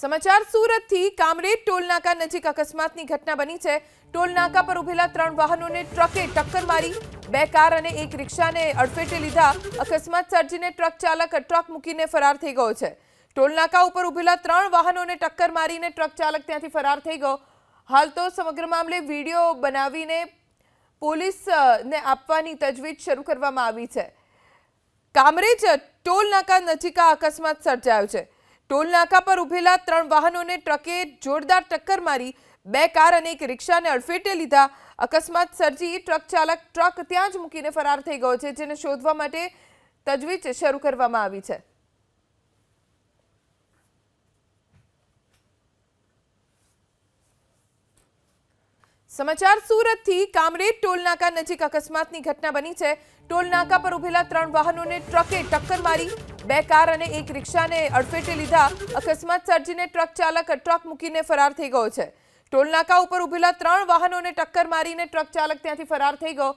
સમાચાર સુરતથી કામરેજ ટોલનાકા નજીક અકસ્માતની ઘટના બની છે। ટોલનાકા પર ઉભેલા 3 વાહનોને ટ્રકે ટક્કર મારી 2 કાર અને એક રિક્ષાને અડફેટે લીધા। અકસ્માત સર્જીને ટ્રક ચાલક ટ્રક મૂકીને ફરાર થઈ ગયો છે। ટોલનાકા ઉપર ઉભેલા 3 વાહનોને ટક્કર મારીને ટ્રક ચાલક ત્યાંથી ફરાર થઈ ગયો। હાલ તો સમગ્ર મામલે વિડિયો બનાવીને પોલીસને આપવાની તજવીજ શરૂ કરવામાં આવી છે। કામરેજ ટોલનાકા નજીક આ અકસ્માત સર્જાયો છે। टोलनाका पर उभेला 3 वाहनों ने ट्रके जोरदार टक्कर मारी 2 कार और एक रिक्शा ने अड़फेटे लीधा। अकस्मात सर्जी ट्रक चालक ट्रक त्यां ज मूकीने फरार थई गयो छे, जेने शोधवा माटे तजवीज शरू करवामां आवी छे। समाचार सूरत थी कामरेज टोलनाका नजीक अकस्मातनी घटना बनी है। टोलनाका पर उभेला 3 वाहनों ने ट्रके टक्कर मारी 2 कार और एक रिक्शा ने अड़फेटे लीधा। अकस्मात सर्जीने ट्रक चालक ट्रक मूकीने फरार थई गयो छे। टोलनाका पर उभेला 3 वाहनों ने टक्कर मारीने ट्रक चालक त्यांथी फरार थई गयो।